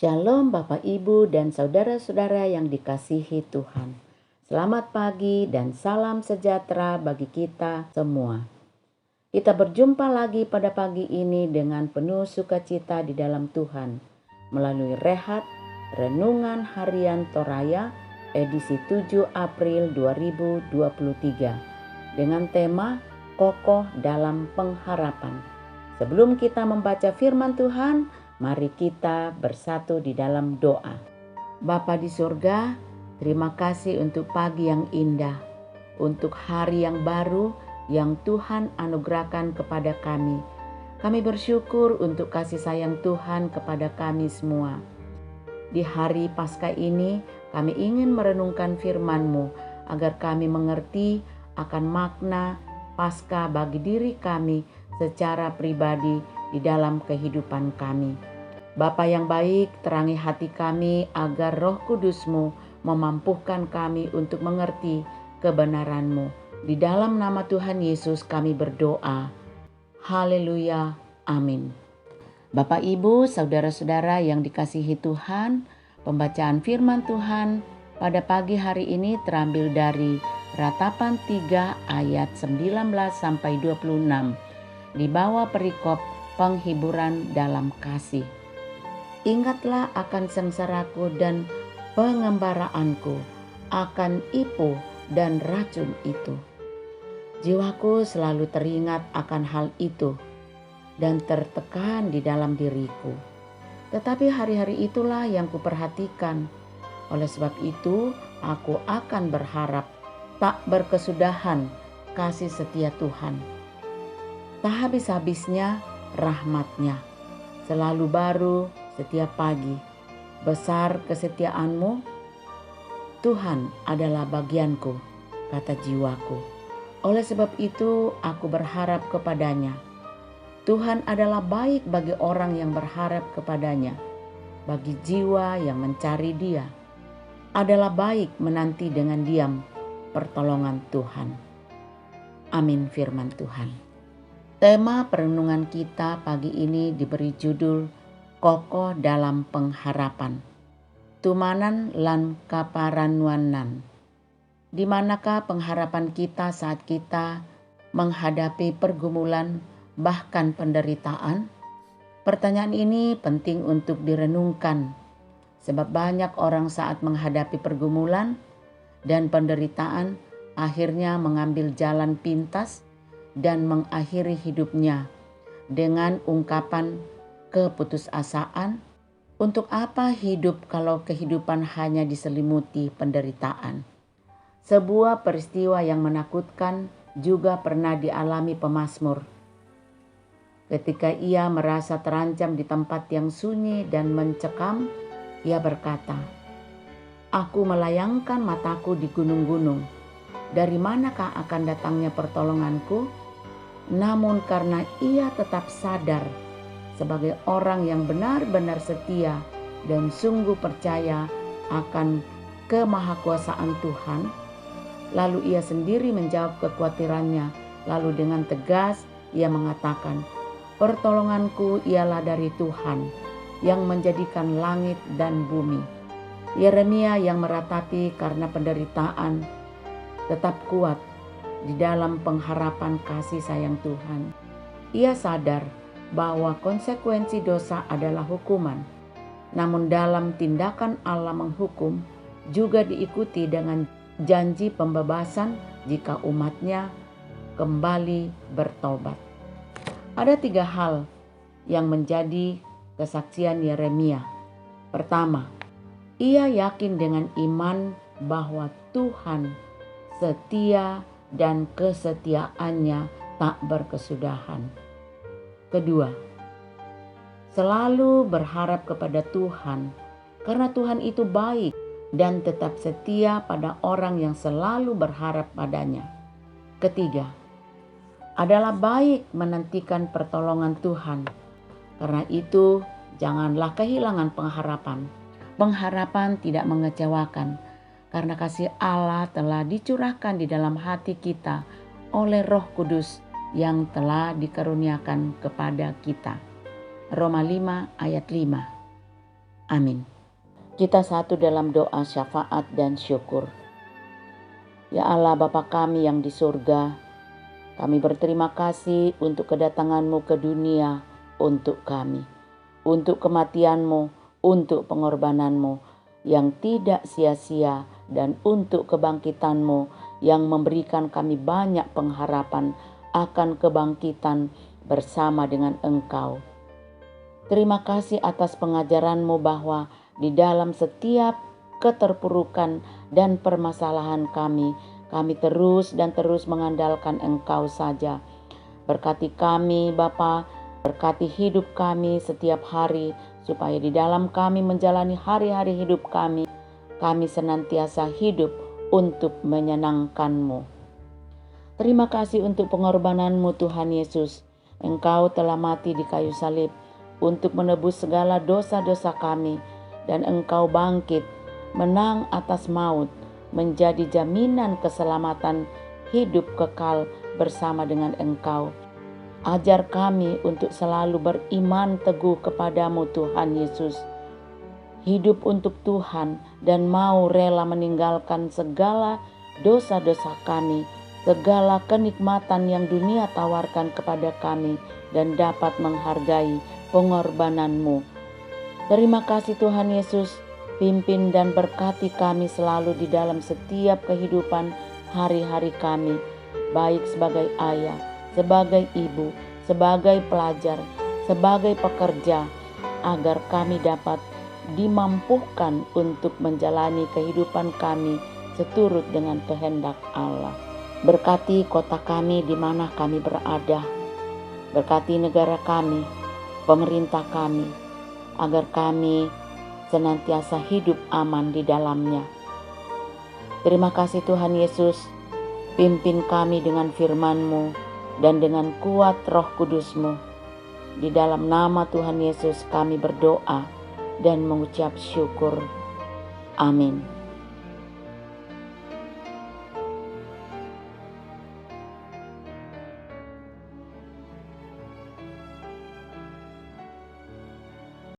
Shalom Bapak Ibu dan saudara-saudara yang dikasihi Tuhan. Selamat pagi dan salam sejahtera bagi kita semua. Kita berjumpa lagi pada pagi ini dengan penuh sukacita di dalam Tuhan melalui Rehat Renungan Harian Toraya edisi 7 April 2023 dengan tema Kokoh dalam Pengharapan. Sebelum kita membaca firman Tuhan, mari kita bersatu di dalam doa. Bapa di surga, terima kasih untuk pagi yang indah, untuk hari yang baru yang Tuhan anugerahkan kepada kami. Kami bersyukur untuk kasih sayang Tuhan kepada kami semua. Di hari Paskah ini, kami ingin merenungkan firman-Mu agar kami mengerti akan makna Paskah bagi diri kami secara pribadi di dalam kehidupan kami. Bapa yang baik, terangi hati kami agar Roh Kudus-Mu memampukan kami untuk mengerti kebenaran-Mu. Di dalam nama Tuhan Yesus kami berdoa. Haleluya. Amin. Bapak, Ibu, saudara-saudara yang dikasihi Tuhan, pembacaan firman Tuhan pada pagi hari ini terambil dari Ratapan 3 ayat 19 sampai 26. Di bawah perikop penghiburan dalam kasih. Ingatlah akan sengsaraku dan pengembaraanku, akan ipuh dan racun itu. Jiwaku selalu teringat akan hal itu dan tertekan di dalam diriku. Tetapi hari-hari itulah yang kuperhatikan. Oleh sebab itu, aku akan berharap tak berkesudahan kasih setia Tuhan. Tak habis-habisnya rahmat-Nya, selalu baru setiap pagi. Besar kesetiaan-Mu, Tuhan adalah bagianku, kata jiwaku. Oleh sebab itu aku berharap kepada-Nya. Tuhan adalah baik bagi orang yang berharap kepada-Nya, bagi jiwa yang mencari Dia. Adalah baik menanti dengan diam pertolongan Tuhan. Amin firman Tuhan. Tema perenungan kita pagi ini diberi judul Kokoh dalam Pengharapan. Tumanan lan kaparanuanan. Di manakah pengharapan kita saat kita menghadapi pergumulan bahkan penderitaan? Pertanyaan ini penting untuk direnungkan, sebab banyak orang saat menghadapi pergumulan dan penderitaan akhirnya mengambil jalan pintas dan mengakhiri hidupnya dengan ungkapan keputusasaan. Untuk apa hidup kalau kehidupan hanya diselimuti penderitaan? Sebuah peristiwa yang menakutkan juga pernah dialami pemazmur. Ketika ia merasa terancam di tempat yang sunyi dan mencekam, ia berkata, "Aku melayangkan mataku di gunung-gunung. Dari manakah akan datangnya pertolonganku?" Namun karena ia tetap sadar sebagai orang yang benar-benar setia dan sungguh percaya akan kemahakuasaan Tuhan, lalu ia sendiri menjawab kekhawatirannya. Lalu dengan tegas ia mengatakan, "Pertolonganku ialah dari Tuhan yang menjadikan langit dan bumi." Yeremia yang meratapi karena penderitaan tetap kuat di dalam pengharapan kasih sayang Tuhan. Ia sadar bahwa konsekuensi dosa adalah hukuman. Namun dalam tindakan Allah menghukum juga diikuti dengan janji pembebasan jika umat-Nya kembali bertobat. Ada 3 hal yang menjadi kesaksian Yeremia. Pertama, ia yakin dengan iman bahwa Tuhan setia dan kesetiaannya tak berkesudahan. Kedua, selalu berharap kepada Tuhan karena Tuhan itu baik dan tetap setia pada orang yang selalu berharap padanya. Ketiga, adalah baik menantikan pertolongan Tuhan. Karena itu, janganlah kehilangan pengharapan. Pengharapan tidak mengecewakan, karena kasih Allah telah dicurahkan di dalam hati kita oleh Roh Kudus yang telah dikaruniakan kepada kita. Roma 5 ayat 5. Amin. Kita satu dalam doa syafaat dan syukur. Ya Allah Bapa kami yang di surga, kami berterima kasih untuk kedatangan-Mu ke dunia untuk kami, untuk kematian-Mu, untuk pengorbanan-Mu yang tidak sia-sia, dan untuk kebangkitan-Mu yang memberikan kami banyak pengharapan akan kebangkitan bersama dengan Engkau. Terima kasih atas pengajaran-Mu bahwa di dalam setiap keterpurukan dan permasalahan kami terus dan terus mengandalkan Engkau saja. Berkati kami Bapa, berkati hidup kami setiap hari, supaya di dalam kami menjalani hari-hari hidup kami senantiasa hidup untuk menyenangkan-Mu. Terima kasih untuk pengorbanan-Mu Tuhan Yesus. Engkau telah mati di kayu salib untuk menebus segala dosa-dosa kami, dan Engkau bangkit, menang atas maut, menjadi jaminan keselamatan hidup kekal bersama dengan Engkau. Ajar kami untuk selalu beriman teguh kepadamu Tuhan Yesus, hidup untuk Tuhan dan mau rela meninggalkan segala dosa-dosa kami, segala kenikmatan yang dunia tawarkan kepada kami, dan dapat menghargai pengorbanan-Mu. Terima kasih Tuhan Yesus, pimpin dan berkati kami selalu di dalam setiap kehidupan hari-hari kami, baik sebagai ayah, sebagai ibu, sebagai pelajar, sebagai pekerja, agar kami dapat dimampukan untuk menjalani kehidupan kami seturut dengan kehendak Allah. Berkati kota kami di mana kami berada, berkati negara kami, pemerintah kami, agar kami senantiasa hidup aman di dalamnya. Terima kasih Tuhan Yesus, pimpin kami dengan firman-Mu dan dengan kuat Roh Kudus-Mu. Di dalam nama Tuhan Yesus kami berdoa dan mengucap syukur. Amin.